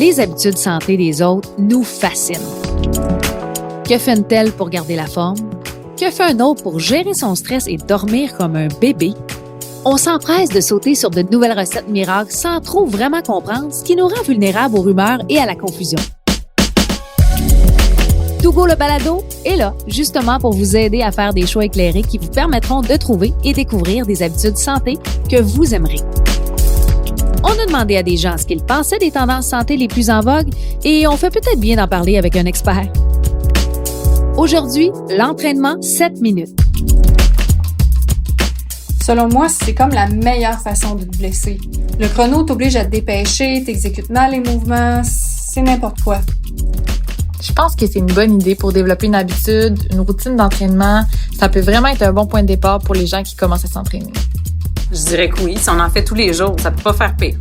les habitudes santé des autres nous fascinent. Que fait une telle pour garder la forme? Que fait un autre pour gérer son stress et dormir comme un bébé? On s'empresse de sauter sur de nouvelles recettes miracles sans trop vraiment comprendre, ce qui nous rend vulnérables aux rumeurs et à la confusion. Togo le balado est là, justement pour vous aider à faire des choix éclairés qui vous permettront de trouver et découvrir des habitudes santé que vous aimerez. On a demandé à des gens ce qu'ils pensaient des tendances santé les plus en vogue et on fait peut-être bien d'en parler avec un expert. Aujourd'hui, l'entraînement 7 minutes. Selon moi, c'est comme la meilleure façon de te blesser. Le chrono t'oblige à te dépêcher, t'exécutes mal les mouvements, c'est n'importe quoi. Je pense que c'est une bonne idée pour développer une habitude, une routine d'entraînement. Ça peut vraiment être un bon point de départ pour les gens qui commencent à s'entraîner. Je dirais que oui, si on en fait tous les jours, ça peut pas faire pire.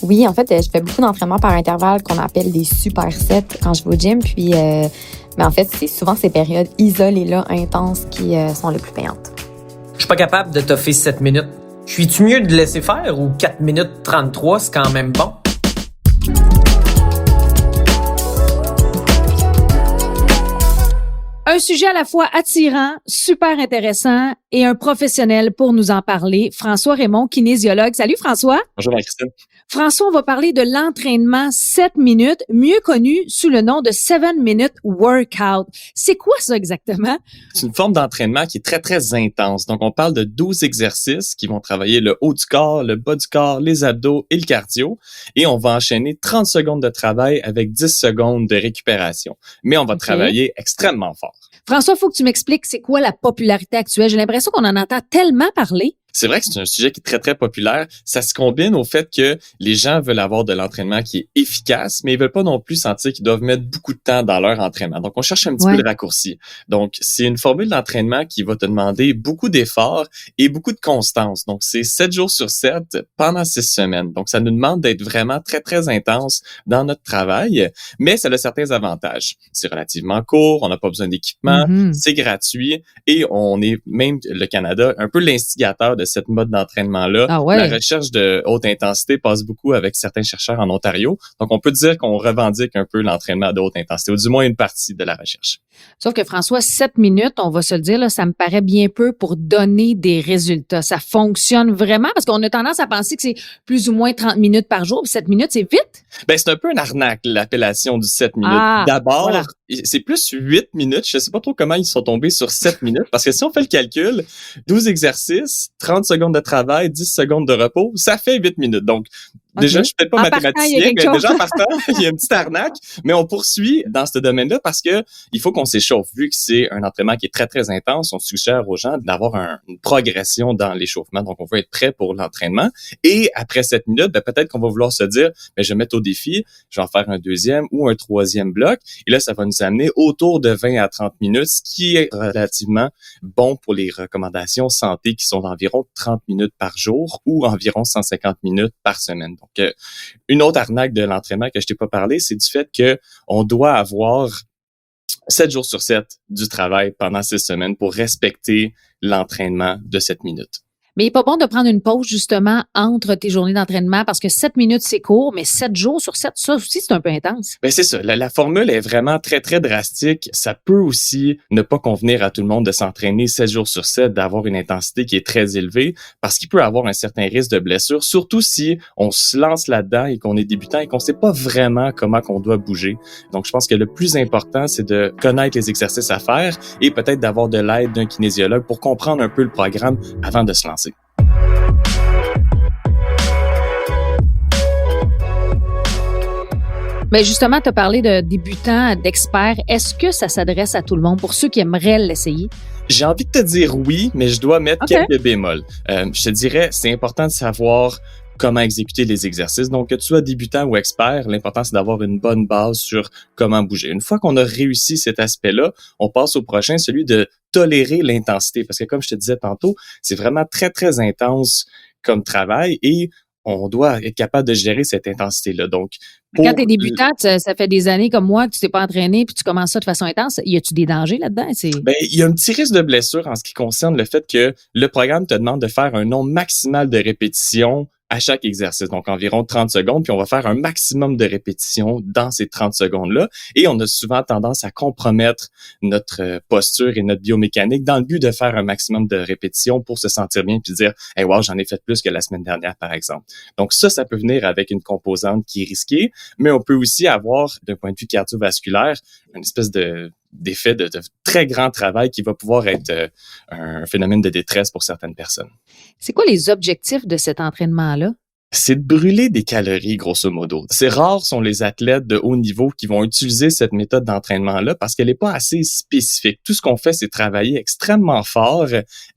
Oui, en fait, je fais beaucoup d'entraînements par intervalle qu'on appelle des supersets quand je vais au gym. Puis, mais en fait, c'est souvent ces périodes isolées-là, intenses, qui sont les plus payantes. Je suis pas capable de toffer 7 minutes. Suis-tu mieux de laisser faire ou 4 minutes 33, c'est quand même bon? Un sujet à la fois attirant, super intéressant et un professionnel pour nous en parler, François Raymond, kinésiologue. Salut François. Bonjour Marie-Christine. François, on va parler de l'entraînement 7 minutes, mieux connu sous le nom de 7-minute workout. C'est quoi ça exactement? C'est une forme d'entraînement qui est très, très intense. Donc, on parle de 12 exercices qui vont travailler le haut du corps, le bas du corps, les abdos et le cardio. Et on va enchaîner 30 secondes de travail avec 10 secondes de récupération. Mais on va travailler extrêmement fort. François, il faut que tu m'expliques c'est quoi la popularité actuelle. J'ai l'impression qu'on en entend tellement parler. C'est vrai que c'est un sujet qui est très, très populaire. Ça se combine au fait que les gens veulent avoir de l'entraînement qui est efficace, mais ils veulent pas non plus sentir qu'ils doivent mettre beaucoup de temps dans leur entraînement. Donc, on cherche un petit peu le raccourci. Donc, c'est une formule d'entraînement qui va te demander beaucoup d'efforts et beaucoup de constance. Donc, c'est 7 jours sur 7 pendant 6 semaines. Donc, ça nous demande d'être vraiment très, très intense dans notre travail, mais ça a certains avantages. C'est relativement court, on n'a pas besoin d'équipement, c'est gratuit et on est même, le Canada, un peu l'instigateur de cette mode d'entraînement-là. Ah ouais. La recherche de haute intensité passe beaucoup avec certains chercheurs en Ontario. Donc, on peut dire qu'on revendique un peu l'entraînement de haute intensité, ou du moins une partie de la recherche. Sauf que François, 7 minutes, on va se le dire, là, ça me paraît bien peu pour donner des résultats. Ça fonctionne vraiment? Parce qu'on a tendance à penser que c'est plus ou moins 30 minutes par jour. Puis 7 minutes, c'est vite? Ben, c'est un peu une arnaque, l'appellation du 7 minutes. D'abord, c'est plus 8 minutes. Je sais pas trop comment ils sont tombés sur 7 minutes. Parce que si on fait le calcul, 12 exercices, 30 secondes de travail, 10 secondes de repos, ça fait 8 minutes. Donc, déjà, je suis peut-être pas mathématicien, mais déjà en partant, il y a une petite arnaque. Mais on poursuit dans ce domaine-là parce que il faut qu'on s'échauffe. Vu que c'est un entraînement qui est très, très intense, on suggère aux gens d'avoir une progression dans l'échauffement. Donc, on veut être prêt pour l'entraînement. Et après 7 minutes, ben, peut-être qu'on va vouloir se dire, ben, je vais mettre au défi, je vais en faire un deuxième ou un troisième bloc. Et là, ça va nous amener autour de 20 à 30 minutes, ce qui est relativement bon pour les recommandations santé qui sont d'environ 30 minutes par jour ou environ 150 minutes par semaine. Donc, une autre arnaque de l'entraînement que je t'ai pas parlé, c'est du fait que on doit avoir 7 jours sur 7 du travail pendant 6 semaines pour respecter l'entraînement de 7 minutes. Mais il n'est pas bon de prendre une pause, justement, entre tes journées d'entraînement parce que 7 minutes, c'est court, mais 7 jours sur 7, ça aussi, c'est un peu intense. Ben, c'est ça. La formule est vraiment très, très drastique. Ça peut aussi ne pas convenir à tout le monde de s'entraîner 7 jours sur 7, d'avoir une intensité qui est très élevée parce qu'il peut avoir un certain risque de blessure, surtout si on se lance là-dedans et qu'on est débutant et qu'on sait pas vraiment comment qu'on doit bouger. Donc, je pense que le plus important, c'est de connaître les exercices à faire et peut-être d'avoir de l'aide d'un kinésiologue pour comprendre un peu le programme avant de se lancer. Mais justement, tu as parlé de débutants, d'experts. Est-ce que ça s'adresse à tout le monde pour ceux qui aimeraient l'essayer? J'ai envie de te dire oui, mais je dois mettre quelques bémols. Je te dirais, c'est important de savoir comment exécuter les exercices. Donc, que tu sois débutant ou expert, l'important, c'est d'avoir une bonne base sur comment bouger. Une fois qu'on a réussi cet aspect-là, on passe au prochain, celui de tolérer l'intensité. Parce que comme je te disais tantôt, c'est vraiment très, très intense comme travail et on doit être capable de gérer cette intensité-là. Donc, quand tu es débutant, ça fait des années comme moi que tu t'es pas entraîné puis tu commences ça de façon intense. Y a-tu des dangers là-dedans? Ben, il y a un petit risque de blessure en ce qui concerne le fait que le programme te demande de faire un nombre maximal de répétitions à chaque exercice. Donc, environ 30 secondes, puis on va faire un maximum de répétitions dans ces 30 secondes-là. Et on a souvent tendance à compromettre notre posture et notre biomécanique dans le but de faire un maximum de répétitions pour se sentir bien puis dire « Hey, wow, j'en ai fait plus que la semaine dernière, par exemple. » Donc, ça peut venir avec une composante qui est risquée, mais on peut aussi avoir, d'un point de vue cardiovasculaire, une espèce d'effet de très grand travail qui va pouvoir être un phénomène de détresse pour certaines personnes. C'est quoi les objectifs de cet entraînement-là? C'est de brûler des calories, grosso modo. C'est rare sont les athlètes de haut niveau qui vont utiliser cette méthode d'entraînement-là parce qu'elle n'est pas assez spécifique. Tout ce qu'on fait, c'est travailler extrêmement fort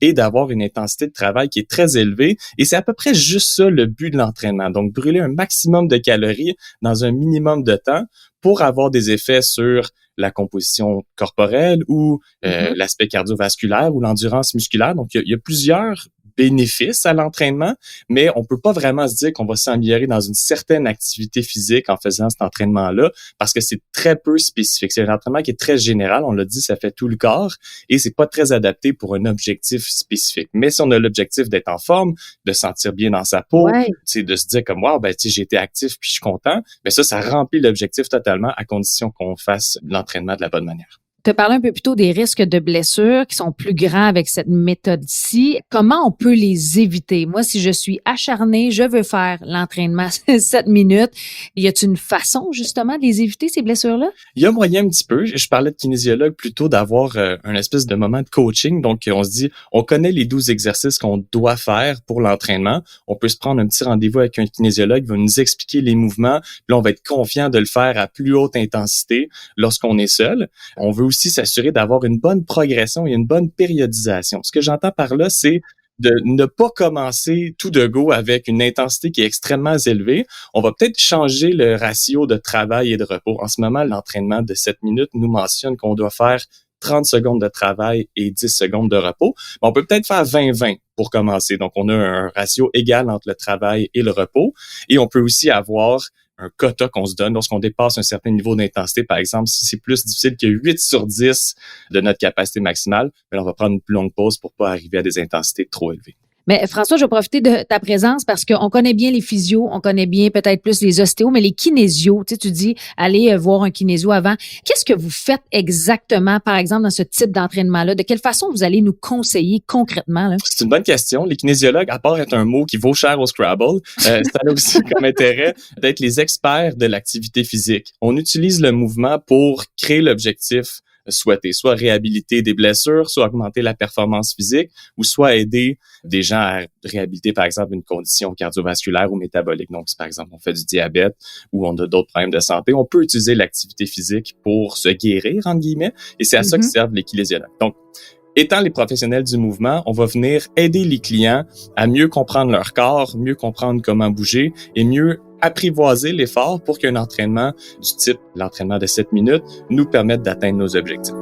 et d'avoir une intensité de travail qui est très élevée. Et c'est à peu près juste ça le but de l'entraînement. Donc, brûler un maximum de calories dans un minimum de temps pour avoir des effets sur la composition corporelle ou l'aspect cardiovasculaire ou l'endurance musculaire. Donc, il y a plusieurs bénéfices à l'entraînement, mais on peut pas vraiment se dire qu'on va s'améliorer dans une certaine activité physique en faisant cet entraînement-là parce que c'est très peu spécifique. C'est un entraînement qui est très général, on l'a dit, ça fait tout le corps et c'est pas très adapté pour un objectif spécifique. Mais si on a l'objectif d'être en forme, de se sentir bien dans sa peau, de se dire comme wow, j'ai été actif puis je suis content, mais ça remplit l'objectif totalement à condition qu'on fasse l'entraînement de la bonne manière. Tu as parlé un peu plus tôt des risques de blessures qui sont plus grands avec cette méthode-ci. Comment on peut les éviter? Moi, si je suis acharnée, je veux faire l'entraînement 7 minutes. Y a-t-il une façon, justement, de les éviter, ces blessures-là? Il y a moyen un petit peu. Je parlais de kinésiologue plutôt d'avoir un espèce de moment de coaching. Donc, on se dit, on connaît les 12 exercices qu'on doit faire pour l'entraînement. On peut se prendre un petit rendez-vous avec un kinésiologue qui va nous expliquer les mouvements. Puis là, on va être confiant de le faire à plus haute intensité lorsqu'on est seul. On veut aussi s'assurer d'avoir une bonne progression et une bonne périodisation. Ce que j'entends par là, c'est de ne pas commencer tout de go avec une intensité qui est extrêmement élevée. On va peut-être changer le ratio de travail et de repos. En ce moment, l'entraînement de 7 minutes nous mentionne qu'on doit faire 30 secondes de travail et 10 secondes de repos. On peut peut-être faire 20-20 pour commencer. Donc, on a un ratio égal entre le travail et le repos. Et on peut aussi avoir un quota qu'on se donne lorsqu'on dépasse un certain niveau d'intensité. Par exemple, si c'est plus difficile que 8 sur 10 de notre capacité maximale, on va prendre une plus longue pause pour pas arriver à des intensités trop élevées. Mais François, je vais profiter de ta présence parce qu'on connaît bien les physios, on connaît bien peut-être plus les ostéos, mais les kinésios, tu dis allez voir un kinésio avant. Qu'est-ce que vous faites exactement, par exemple, dans ce type d'entraînement-là? De quelle façon vous allez nous conseiller concrètement, là? C'est une bonne question. Les kinésiologues, à part être un mot qui vaut cher au Scrabble, ça a aussi comme intérêt d'être les experts de l'activité physique. On utilise le mouvement pour créer l'objectif souhaiter, soit réhabiliter des blessures, soit augmenter la performance physique, ou soit aider des gens à réhabiliter, par exemple, une condition cardiovasculaire ou métabolique. Donc, si par exemple, on fait du diabète ou on a d'autres problèmes de santé, on peut utiliser l'activité physique pour se guérir, entre guillemets, et c'est à ça que servent les kinésiologues. Donc, étant les professionnels du mouvement, on va venir aider les clients à mieux comprendre leur corps, mieux comprendre comment bouger et mieux apprivoiser l'effort pour qu'un entraînement du type l'entraînement de 7 minutes nous permette d'atteindre nos objectifs.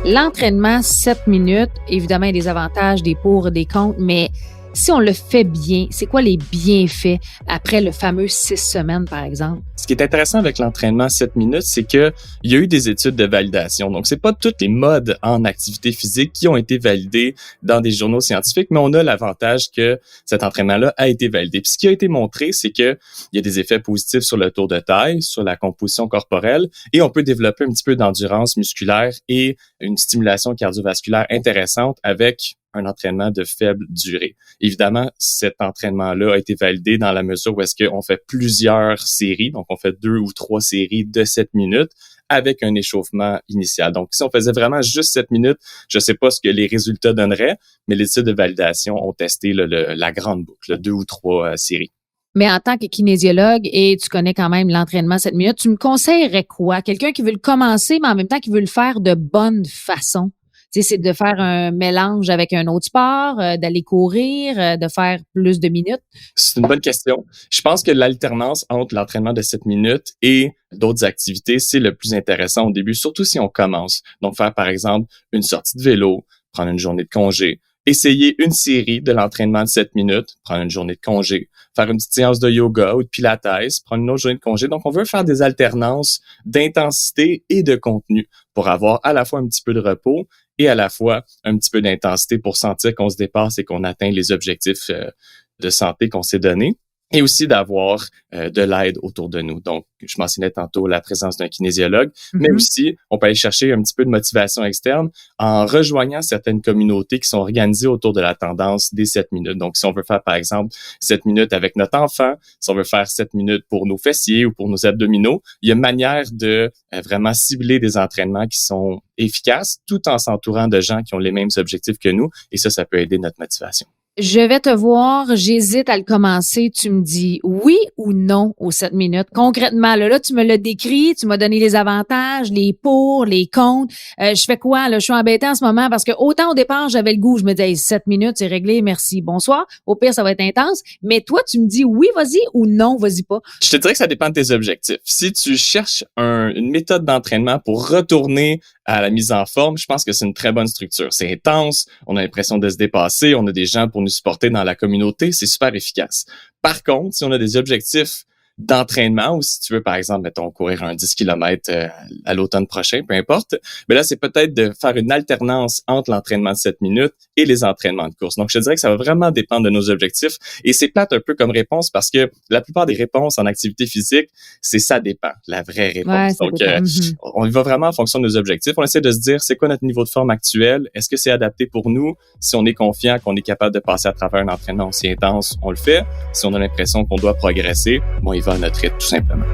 L'entraînement 7 minutes, évidemment, il y a des avantages, des pour, des contre, mais si on le fait bien, c'est quoi les bienfaits après le fameux 6 semaines, par exemple? Ce qui est intéressant avec l'entraînement 7 minutes, c'est que il y a eu des études de validation. Donc, c'est pas toutes les modes en activité physique qui ont été validés dans des journaux scientifiques, mais on a l'avantage que cet entraînement-là a été validé. Puis, ce qui a été montré, c'est que il y a des effets positifs sur le tour de taille, sur la composition corporelle, et on peut développer un petit peu d'endurance musculaire et une stimulation cardiovasculaire intéressante avec un entraînement de faible durée. Évidemment, cet entraînement-là a été validé dans la mesure où est-ce qu'on fait plusieurs séries, donc on fait 2 ou 3 séries de 7 minutes avec un échauffement initial. Donc, si on faisait vraiment juste 7 minutes, je ne sais pas ce que les résultats donneraient, mais les études de validation ont testé la grande boucle, 2 ou 3 séries. Mais en tant que kinésiologue, et tu connais quand même l'entraînement 7 minutes, tu me conseillerais quoi? Quelqu'un qui veut le commencer, mais en même temps qui veut le faire de bonne façon. Tu sais, c'est de faire un mélange avec un autre sport, d'aller courir, de faire plus de minutes? C'est une bonne question. Je pense que l'alternance entre l'entraînement de 7 minutes et d'autres activités, c'est le plus intéressant au début, surtout si on commence. Donc, faire, par exemple, une sortie de vélo, prendre une journée de congé, essayer une série de l'entraînement de 7 minutes, prendre une journée de congé, faire une petite séance de yoga ou de pilates, prendre une autre journée de congé. Donc, on veut faire des alternances d'intensité et de contenu pour avoir à la fois un petit peu de repos et à la fois un petit peu d'intensité pour sentir qu'on se dépasse et qu'on atteint les objectifs de santé qu'on s'est donnés. Et aussi d'avoir de l'aide autour de nous. Donc, je mentionnais tantôt la présence d'un kinésiologue, mais aussi, on peut aller chercher un petit peu de motivation externe en rejoignant certaines communautés qui sont organisées autour de la tendance des 7 minutes. Donc, si on veut faire, par exemple, 7 minutes avec notre enfant, si on veut faire 7 minutes pour nos fessiers ou pour nos abdominaux, il y a une manière de vraiment cibler des entraînements qui sont efficaces tout en s'entourant de gens qui ont les mêmes objectifs que nous. Et ça peut aider notre motivation. Je vais te voir, j'hésite à le commencer. Tu me dis oui ou non aux 7 minutes. Concrètement, là, tu me l'as décrit, tu m'as donné les avantages, les pour, les contre. Je fais quoi? Là, je suis embêtée en ce moment parce que autant au départ, j'avais le goût. Je me disais, 7 minutes, c'est réglé, merci, bonsoir. Au pire, ça va être intense. Mais toi, tu me dis oui, vas-y ou non, vas-y pas. Je te dirais que ça dépend de tes objectifs. Si tu cherches une méthode d'entraînement pour retourner à la mise en forme, je pense que c'est une très bonne structure. C'est intense, on a l'impression de se dépasser, on a des gens pour nous supporter dans la communauté, c'est super efficace. Par contre, si on a des objectifs d'entraînement ou si tu veux, par exemple, mettons, courir un 10 km à l'automne prochain, peu importe, mais là, c'est peut-être de faire une alternance entre l'entraînement de 7 minutes et les entraînements de course. Donc, je te dirais que ça va vraiment dépendre de nos objectifs et c'est plate un peu comme réponse parce que la plupart des réponses en activité physique, c'est ça dépend, la vraie réponse. Ouais, donc, on y va vraiment en fonction de nos objectifs. On essaie de se dire, c'est quoi notre niveau de forme actuel? Est-ce que c'est adapté pour nous? Si on est confiant qu'on est capable de passer à travers un entraînement aussi intense, on le fait. Si on a l'impression qu'on doit progresser, bon, il va à notre rythme, tout simplement.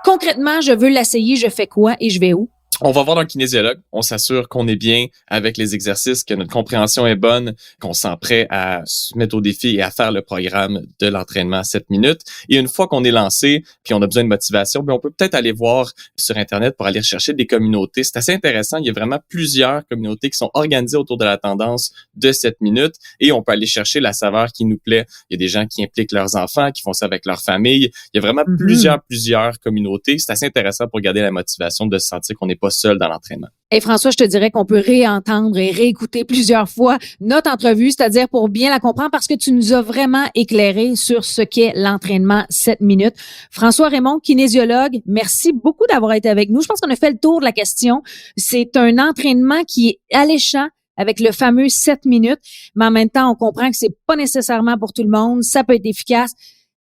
Concrètement, je veux l'essayer, je fais quoi et je vais où? On va voir un kinésiologue, on s'assure qu'on est bien avec les exercices, que notre compréhension est bonne, qu'on se sent prêt à se mettre au défi et à faire le programme de l'entraînement 7 minutes. Et une fois qu'on est lancé, puis on a besoin de motivation, bien on peut peut-être aller voir sur Internet pour aller chercher des communautés. C'est assez intéressant, il y a vraiment plusieurs communautés qui sont organisées autour de la tendance de 7 minutes et on peut aller chercher la saveur qui nous plaît. Il y a des gens qui impliquent leurs enfants, qui font ça avec leur famille. Il y a vraiment plusieurs communautés. C'est assez intéressant pour garder la motivation de se sentir qu'on n'est pas seul dans l'entraînement. Et François, je te dirais qu'on peut réentendre et réécouter plusieurs fois notre entrevue, c'est-à-dire pour bien la comprendre parce que tu nous as vraiment éclairé sur ce qu'est l'entraînement 7 minutes. François Raymond, kinésiologue, merci beaucoup d'avoir été avec nous. Je pense qu'on a fait le tour de la question. C'est un entraînement qui est alléchant avec le fameux 7 minutes, mais en même temps, on comprend que c'est pas nécessairement pour tout le monde. Ça peut être efficace,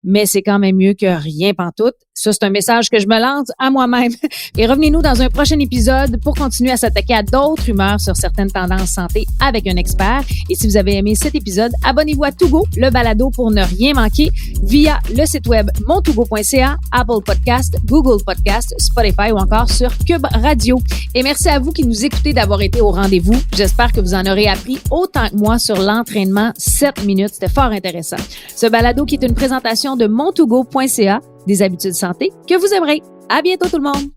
mais c'est quand même mieux que rien pantoute. Ça, c'est un message que je me lance à moi-même. Et revenez-nous dans un prochain épisode pour continuer à s'attaquer à d'autres rumeurs sur certaines tendances santé avec un expert. Et si vous avez aimé cet épisode, abonnez-vous à Togo, le balado pour ne rien manquer via le site web montougo.ca, Apple Podcast, Google Podcast, Spotify ou encore sur Cube Radio. Et merci à vous qui nous écoutez d'avoir été au rendez-vous. J'espère que vous en aurez appris autant que moi sur l'entraînement 7 minutes. C'était fort intéressant. Ce balado qui est une présentation de montougo.ca, des habitudes santé que vous aimerez. À bientôt tout le monde!